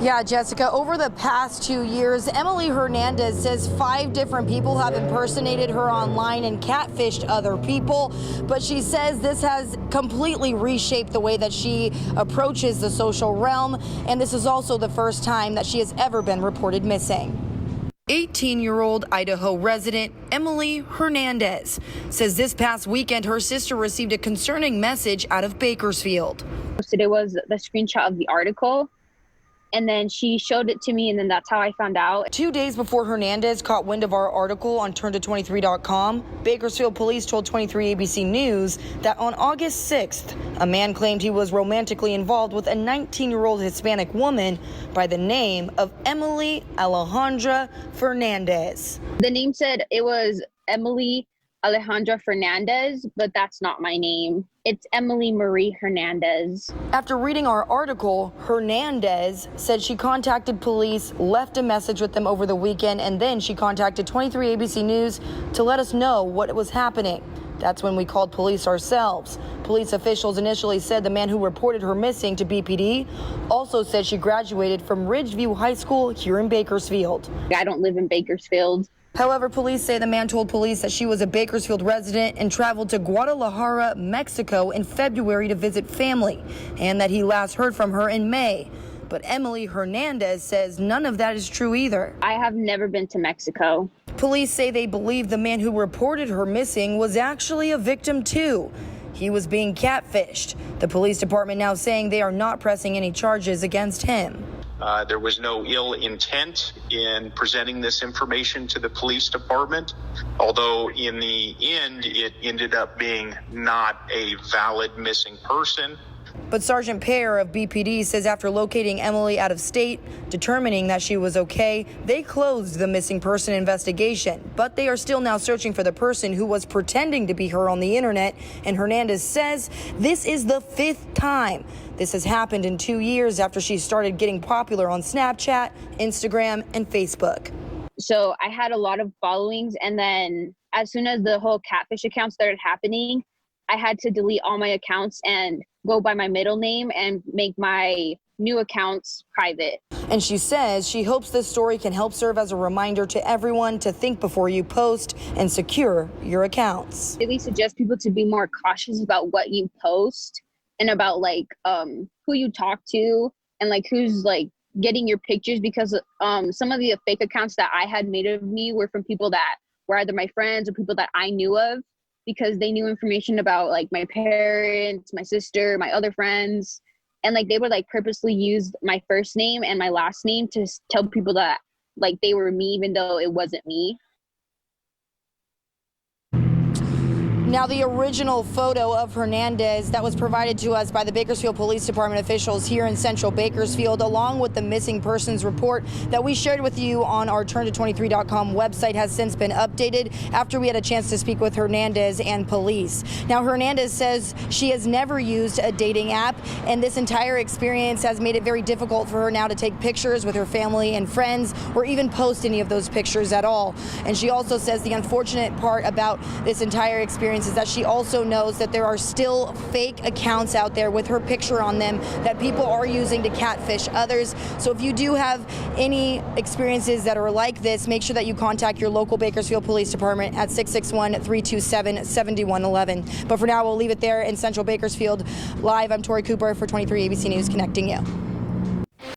Yeah, Jessica, over the past 2 years, Emily Hernandez says 5 different people have impersonated her online and catfished other people. But she says this has completely reshaped the way that she approaches the social realm. And this is also the first time that she has ever been reported missing. 18-year-old Idaho resident Emily Hernandez says this past weekend her sister received a concerning message out of Bakersfield. It was the screenshot of the article, and then she showed it to me, and then that's how I found out. 2 days before Hernandez caught wind of our article on turnto23.com, Bakersfield police told 23 ABC News that on August 6th, a man claimed he was romantically involved with a 19-year-old Hispanic woman by the name of Emily Alejandra Fernandez. The name said it was Emily Alejandra Fernandez, but that's not my name. It's Emily Marie Hernandez. After reading our article, Hernandez said she contacted police, left a message with them over the weekend, and then she contacted 23 ABC News to let us know what was happening. That's when we called police ourselves. Police officials initially said the man who reported her missing to BPD also said she graduated from Ridgeview High School here in Bakersfield. I don't live in Bakersfield. However, police say the man told police that she was a Bakersfield resident and traveled to Guadalajara, Mexico in February to visit family, and that he last heard from her in May. But Emily Hernandez says none of that is true either. I have never been to Mexico. Police say they believe the man who reported her missing was actually a victim too. He was being catfished. The police department now saying they are not pressing any charges against him. There was no ill intent in presenting this information to the police department, although in the end, it ended up being not a valid missing person. But Sergeant Pear of BPD says after locating Emily out of state, determining that she was okay, they closed the missing person investigation. But they are still now searching for the person who was pretending to be her on the internet. And Hernandez says this is the 5th time this has happened in 2 years after she started getting popular on Snapchat, Instagram, and Facebook. So I had a lot of followings, and then as soon as the whole catfish account started happening, I had to delete all my accounts and go by my middle name and make my new accounts private. And she says she hopes this story can help serve as a reminder to everyone to think before you post and secure your accounts. Really suggest people to be more cautious about what you post and about who you talk to and who's getting your pictures, because some of the fake accounts that I had made of me were from people that were either my friends or people that I knew of, because they knew information about my parents, my sister, my other friends. And they would purposely use my first name and my last name to tell people that they were me, even though it wasn't me. Now, the original photo of Hernandez that was provided to us by the Bakersfield Police Department officials here in central Bakersfield, along with the missing persons report that we shared with you on our turnto23.com website, has since been updated after we had a chance to speak with Hernandez and police. Now, Hernandez says she has never used a dating app, and this entire experience has made it very difficult for her now to take pictures with her family and friends or even post any of those pictures at all. And she also says the unfortunate part about this entire experience is that she also knows that there are still fake accounts out there with her picture on them that people are using to catfish others. So if you do have any experiences that are like this, make sure that you contact your local Bakersfield Police Department at 661-327-7111. But for now, we'll leave it there in central Bakersfield. Live, I'm Tori Cooper for 23 ABC News, connecting you.